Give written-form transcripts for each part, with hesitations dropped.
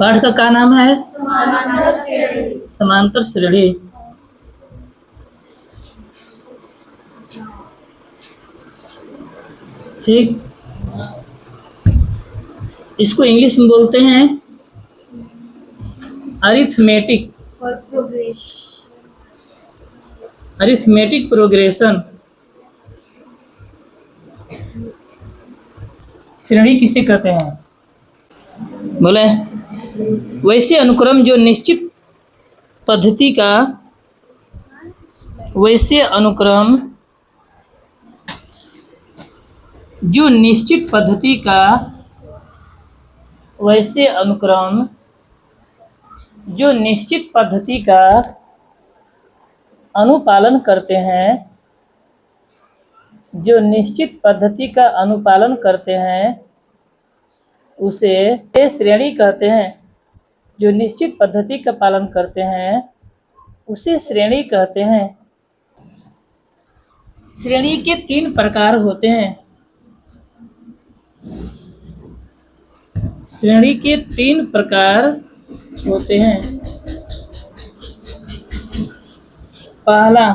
पाठ का क्या नाम है? समांतर श्रेणी। समांतर श्रेणी। ठीक, इसको इंग्लिश में बोलते हैं अरिथमेटिक और प्रोग्रेस। Arithmetic progression. श्रेणी किसे कहते हैं? बोले वैसे अनुक्रम जो निश्चित पद्धति का वैसे अनुक्रम जो निश्चित पद्धति का वैसे अनुक्रम जो निश्चित पद्धति का अनुपालन करते हैं जो निश्चित पद्धति का अनुपालन करते हैं उसे श्रेणी कहते हैं। जो निश्चित पद्धति का पालन करते हैं उसे श्रेणी कहते हैं। श्रेणी के 3 प्रकार होते हैं। श्रेणी के 3 प्रकार होते हैं। पहला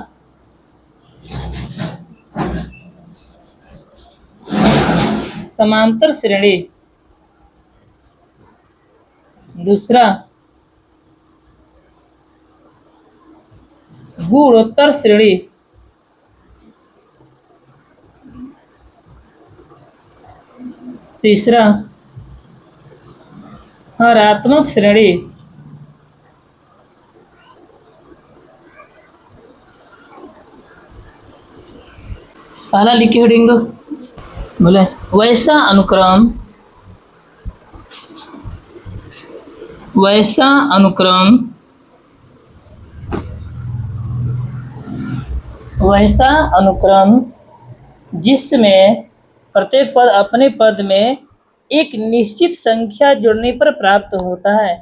समांतर श्रेणी, दूसरा गुणोत्तर श्रेणी, तीसरा हरात्मक श्रेणी। पहला लिखे हेडिंग दो। बोले वैसा अनुक्रम जिसमें प्रत्येक पद अपने पद में एक निश्चित संख्या जुड़ने पर प्राप्त होता है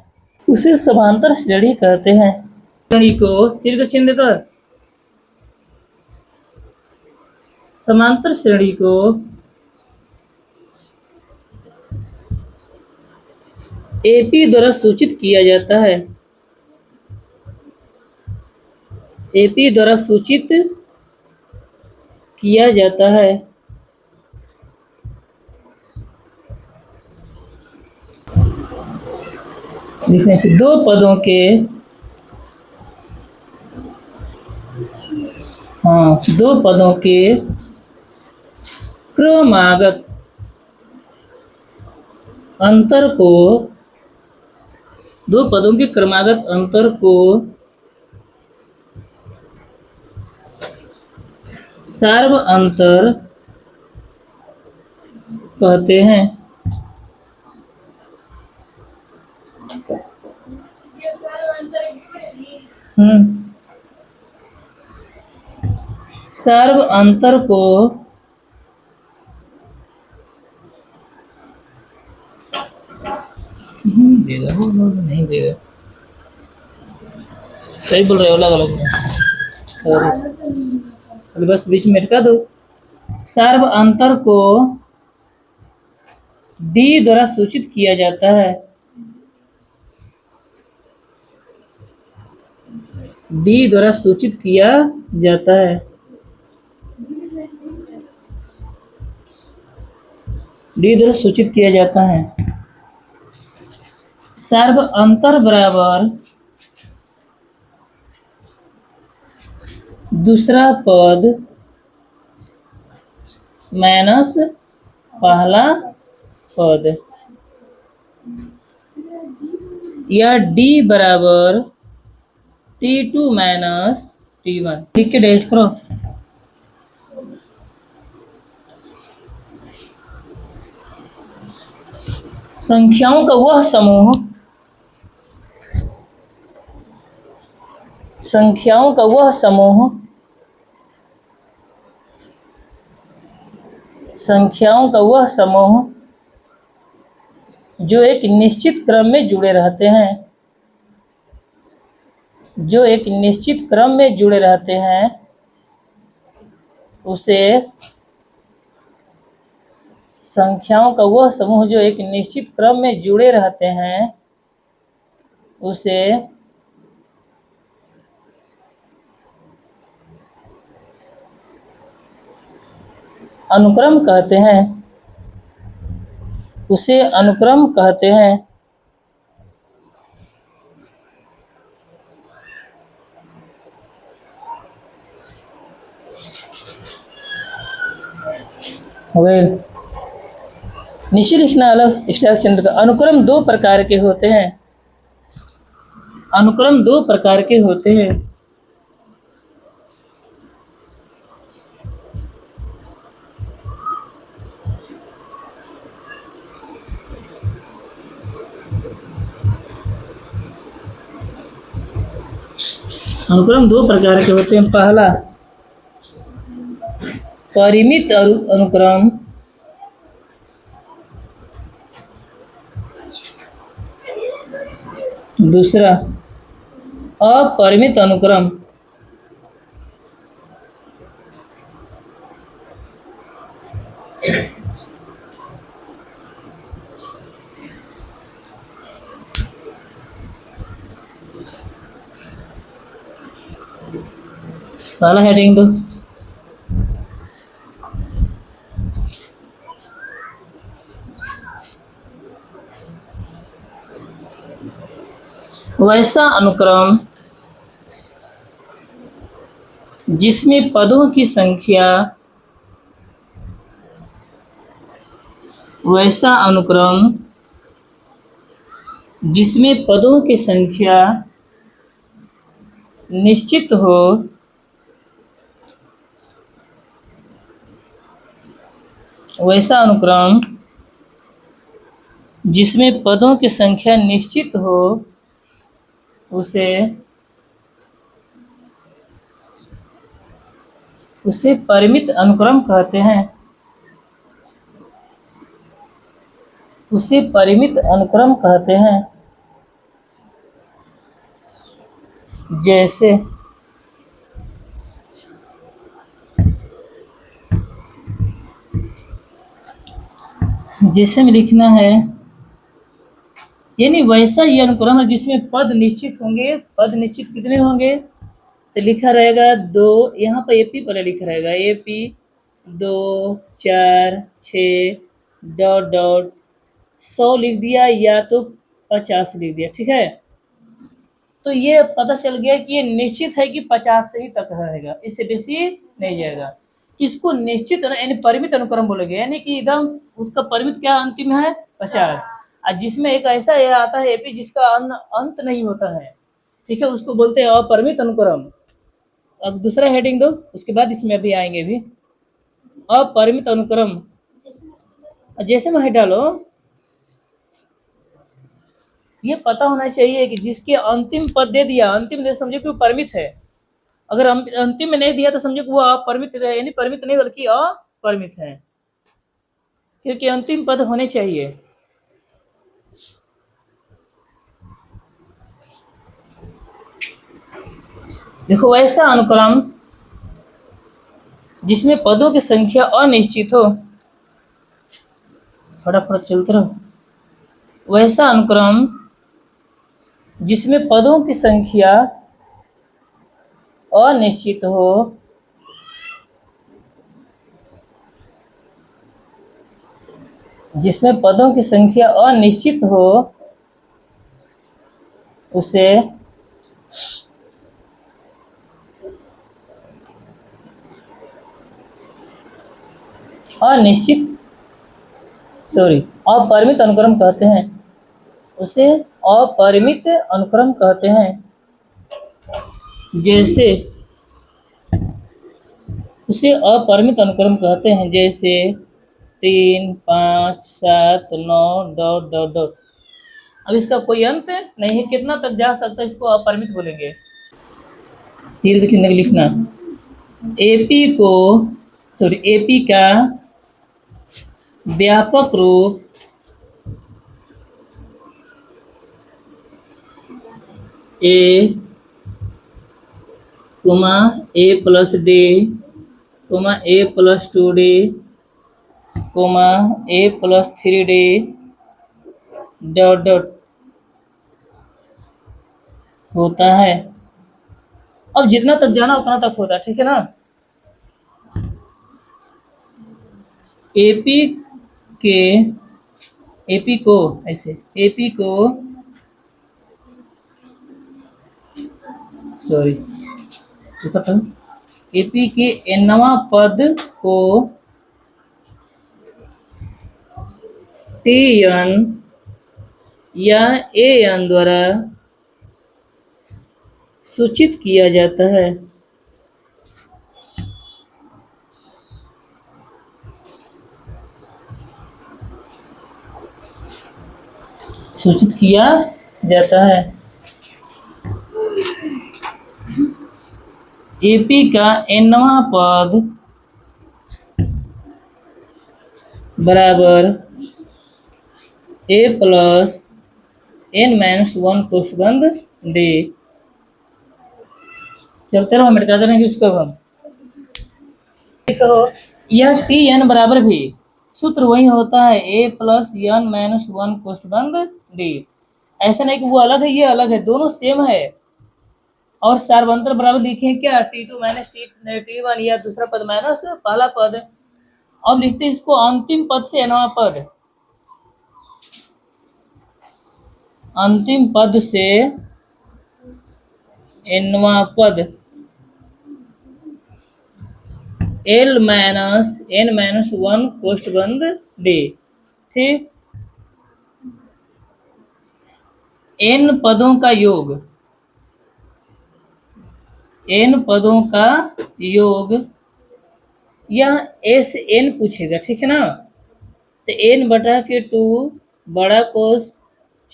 उसे समांतर श्रेणी कहते हैं। श्रेणी को दीर्घ चिन्ह कर समांतर श्रेणी को एपी द्वारा सूचित किया जाता है। एपी द्वारा सूचित किया जाता है। लिखने से दो पदों के क्रमागत अंतर को सार्व अंतर कहते हैं। सार्व अंतर को देगा वो नहीं देगा। सही बोल रहे हो, अलग अलग सॉरी, बस बीच में अटका दो। सार्व अंतर को डी द्वारा सूचित किया जाता है। डी द्वारा सूचित किया जाता है। डी द्वारा सूचित किया जाता है। सार्व अंतर बराबर दूसरा पद माइनस पहला पद, या डी बराबर T2 माइनस T1। लिख के डैश करो। संख्याओं का वह समूह जो एक निश्चित क्रम में जुड़े रहते हैं उसे संख्याओं का वह समूह जो एक निश्चित क्रम में जुड़े रहते हैं उसे अनुक्रम कहते हैं। उसे अनुक्रम कहते हैं। नीचे लिखना अलग स्ट्रक्चर का। अनुक्रम दो प्रकार के होते हैं। अनुक्रम दो प्रकार के होते हैं। अनुक्रम दो प्रकार के होते हैं। पहला परिमित अनुक्रम, दूसरा अपरिमित अनुक्रम। पहला हेडिंग दो। वैसा अनुक्रम जिसमें पदों की संख्या, वैसा अनुक्रम जिसमें पदों की संख्या निश्चित हो, वैसा अनुक्रम जिसमें पदों की संख्या निश्चित हो, उसे परिमित अनुक्रम कहते हैं। उसे परिमित अनुक्रम कहते हैं। जैसे में लिखना है, यानी वैसा ये अनुक्रम है जिसमें पद निश्चित होंगे। पद निश्चित कितने होंगे? तो लिखा रहेगा 2, यहाँ पर एपी पहले लिखा रहेगा, एपी 2 4 6 डॉट डॉट 100 लिख दिया या तो 50 लिख दिया, ठीक है। तो ये पता चल गया कि ये निश्चित है कि 50 से ही तक रहेगा, इससे बेसी नहीं जाएगा। किसको निश्चित यानी परिमित अनुक्रम बोलेंगे, यानी कि एकदम उसका परिमित क्या अंतिम है 50। और जिसमें एक ऐसा ये आता है एपी जिसका अंत नहीं होता है, ठीक है, उसको बोलते हैं अपरिमित अनुक्रम। अब दूसरा हेडिंग दो, उसके बाद इसमें भी आएंगे भी। अपरिमित अनुक्रम जैसे में डालो, ये पता होना चाहिए कि जिसके अंतिम पद दे दिया, अंतिम दे समझो कि वो परिमित है। अगर अंतिम में नहीं दिया तो समझो कि वो अपरिमित, यानी परिमित नहीं बल्कि अपरिमित है, क्योंकि अंतिम पद होने चाहिए। देखो, ऐसा अनुक्रम जिसमें पदों की संख्या अनिश्चित हो, फटाफट चलते रहो। वैसा अनुक्रम जिसमें पदों की संख्या अनिश्चित हो, जिसमें पदों की संख्या अनिश्चित हो, उसे अपरिमित अनुक्रम कहते हैं। उसे अपरिमित अनुक्रम कहते हैं। जैसे उसे अपरिमित अनुक्रम कहते हैं, जैसे 3 5 7 9 डॉट डॉट डॉट। अब इसका कोई अंत नहीं है, कितना तक जा सकता है, इसको अपरिमित बोलेंगे। तीर के चिन्ह लिखना। एपी का व्यापक रूप a plus d a plus 2D a plus 3D dot dot. होता है। अब जितना तक जाना उतना तक होता है, ठीक है ना। एपी के एपी को ऐसे एपी को सॉरी तो एपी के nवां पद को टी एन या ए एन द्वारा सूचित किया जाता है। सूचित किया जाता है। एपी का nवां पद बराबर a plus n minus one कोष्ठबंध डी। चलते रहो, मिटा देंगे इसको अब हम। देखो यह टी एन बराबर भी सूत्र वही होता है a plus n minus one कोष्ठबंध डी। ऐसा नहीं कि वो अलग है ये अलग है, दोनों सेम है। और सार्वंतर बराबर लिखे क्या T two minus T one, या दूसरा पद माइनस पहला पद। अब लिखते इसको अंतिम पद से nवां पद, अंतिम पद से nवां पद l minus n minus one कोष्ठबंध डी। ठीक, एन पदों का योग, एन पदों का योग, यह एस एन पूछेगा, ठीक है ना। तो एन बटा के टू बड़ा कोष्ठ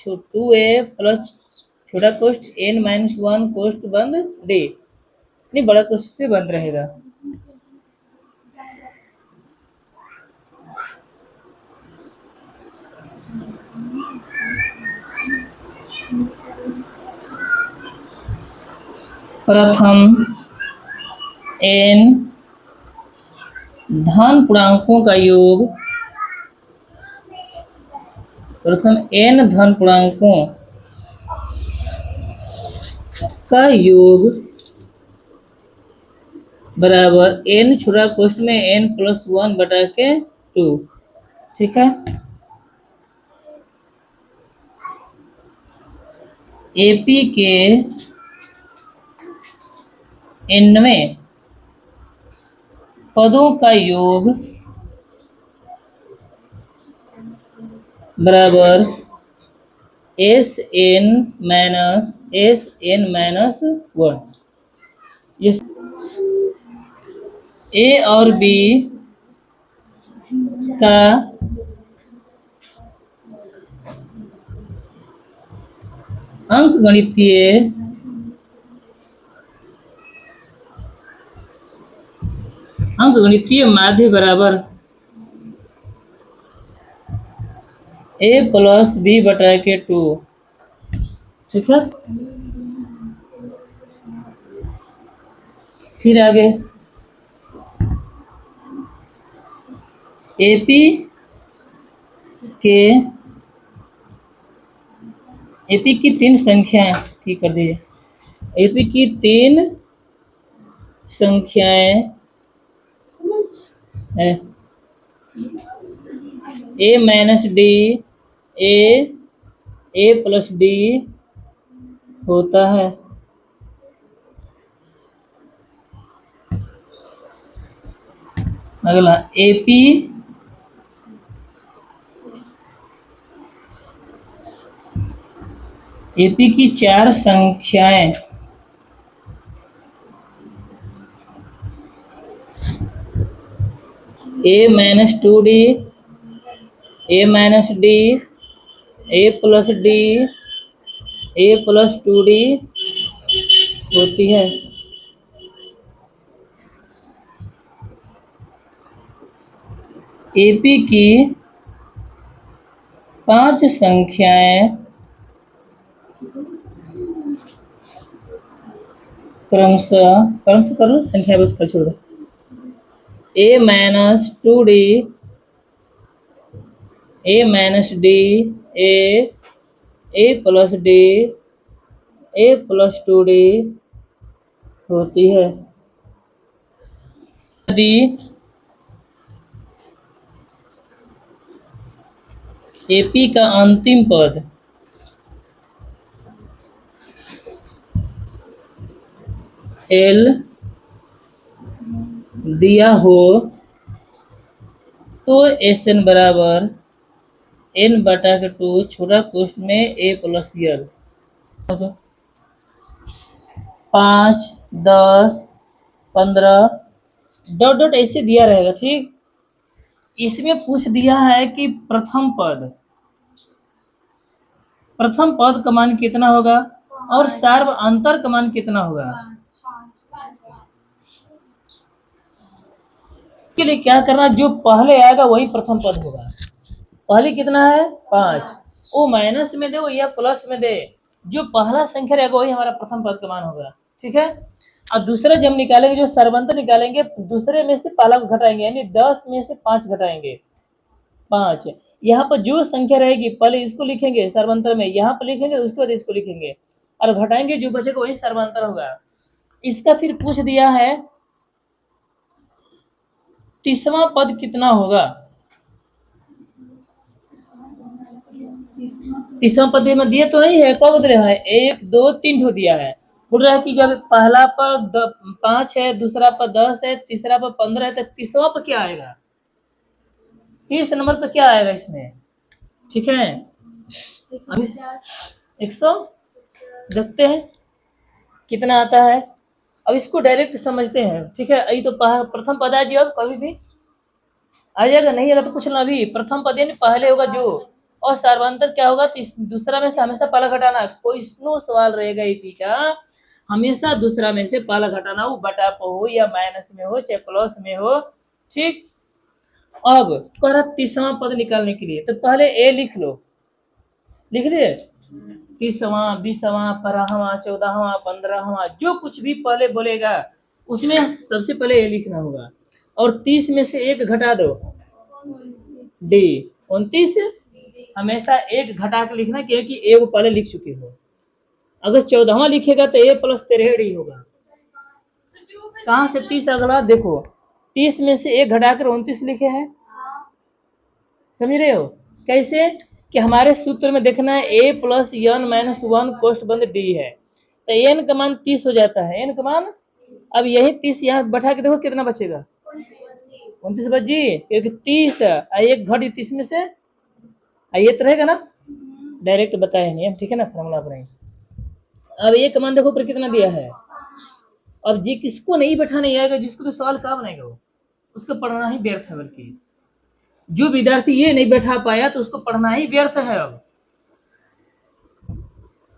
टू ए प्लस छोटा कोष्ठ एन माइनस वन कोष्ठ बंद डी, नहीं बड़ा कोष्ठ से बंद रहेगा। प्रथम एन धन पूर्णांकों का योग, प्रथम एन धन पूर्णांकों का योग बराबर एन छोटा कोष्ठ में एन प्लस वन बटा के टू, ठीक है। एपी के nवें पदों का योग बराबर एस एन माइनस वन। ए और बी का अंकगणितीय माध्य बराबर ए प्लस बी बटा के टू, ठीक है। फिर आगे एपी की तीन संख्याएं, ठीक कर दीजिए। एपी की तीन संख्याएं है ए minus D, a plus D होता है। अगला एपी की चार संख्याएं ए minus two D, A minus D, a plus d, a plus two D होती है। एपी की पांच संख्याएं क्रमशः करो संख्या बस कर छोड़ दो। ए minus two D, A minus D, a plus D, a+2d होती है। यदि AP का अंतिम पद L दिया हो तो SN बराबर n/2 छोटा कोष्ठ में A+L 5, 10, 15 डॉट डॉट ऐसे दिया रहेगा। ठीक, इसमें पूछ दिया है कि प्रथम पद का मान कितना होगा और सार्व अंतर का मान कितना होगा। के लिए क्या करना, जो पहले आएगा वही प्रथम पद होगा। पहले कितना है 5, वो माइनस में दे वो या प्लस में दे, जो पहला संख्या रहेगा वही हमारा प्रथम पद का मान होगा। ठीक है, और दूसरा जब निकालेंगे, जो सर्वंतर निकालेंगे, दूसरे में से पहला को घटाएंगे, यानी 10 में से 5 घटाएंगे 5। यहाँ पर जो संख्या रहेगी पहले इसको लिखेंगे सर्वंतर में, यहाँ पर लिखेंगे, उसके बाद इसको लिखेंगे और घटाएंगे, जो बचेगा वही सर्वंतर होगा। इसका फिर पूछ दिया है तीसरा पद कितना होगा। तीसरा पद में दिए तो नहीं है, कब दे रहा है 1, 2, 3 ठो दिया है। बोल रहा है कि जब पहला पर 5 है, दूसरा पर 10 है, तीसरा पर 15 है, तो तीसरा पर क्या आएगा, 30 नंबर पर क्या आएगा इसमें। ठीक है, अभी 100 देखते हैं कितना आता है। अब इसको डायरेक्ट समझते हैं। ठीक है, यही तो प्रथम पद है जी, अब कभी भी आ जाएगा, नहीं आएगा तो कुछ ना। भी प्रथम पद यानी पहले होगा जो, और सर्वांतर क्या होगा, दूसरा में से हमेशा पहला घटाना। कोई सवाल रहेगा एपी का, हमेशा दूसरा में से पहला घटाना, वो बटा पर हो या माइनस में हो चाहे प्लस में हो। ठीक, अब कर तीसरा पद निकालने के लिए तो पहले ए लिख लो, लिख लिए 30वां, 20वां, 12वां, 14वां, 15वां, जो कुछ भी पहले बोलेगा उसमें सबसे पहले ए लिखना होगा। और 30 में से एक घटा दो, डी 29, हमेशा एक घटा के लिखना, क्योंकि ए को पहले लिख चुके हो। अगर 14वां लिखेगा तो ए प्लस 13 डी होगा। कहाँ से 30 अगला देखो, 30 में से एक घटाकर 29 लिखे हैं, समझ रहे हो कैसे, कि हमारे सूत्र में देखना है a प्लस n माइनस 1 कोष्ठ बंद d है, तो n का मान 30 हो जाता है, n का मान। अब यही 30 यहाँ बैठा के देखो कितना बचेगा, 29 बच जी, क्योंकि 30 एक घट 30 में से ये तो रहेगा ना, डायरेक्ट बताए नहीं हम। ठीक है ना, फॉर्मूला बनाएंगे। अब ये कमान देखो पर कितना दिया है। अब जी किसको नहीं बैठाने आएगा, जिसको तो सवाल कहाँ बनाएगा वो, उसको पढ़ना ही व्यर्थ है। बल्कि जो विद्यार्थी ये नहीं बैठा पाया तो उसको पढ़ना ही व्यर्थ है। अब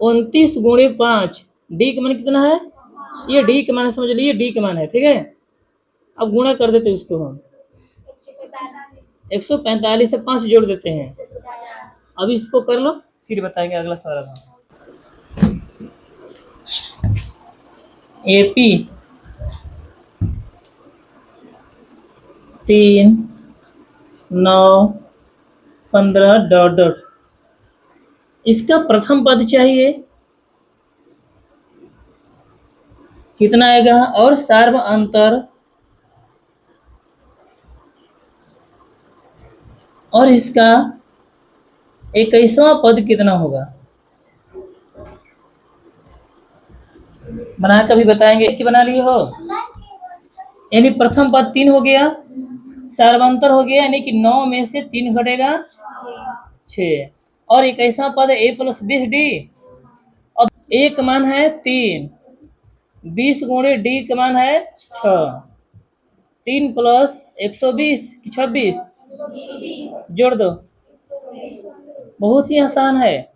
29 गुणे 5, डी का मान कितना है, ये डी का मान समझ लीजिए, डी का मान है। ठीक है, अब गुणा कर देते उसको हम 145 से 5 जोड़ देते हैं। अब इसको कर लो, फिर बताएंगे अगला सवाल। एपी 3, 9, 15 डॉट डॉट, इसका प्रथम पद चाहिए कितना आएगा, और सार्व अंतर, और इसका 21वां पद कितना होगा, बना कभी बताएंगे कि बना लिए हो। यानी प्रथम पद 3 हो गया, सार्वंतर हो गया, यानी कि 9 में से 3 घटेगा 6, और 21वां पद ए प्लस 20 डी। अब ए का मान है 3, 20 गुणे डी का मान है 6, 3 प्लस 120 26 जोड़ दो, बहुत ही आसान है।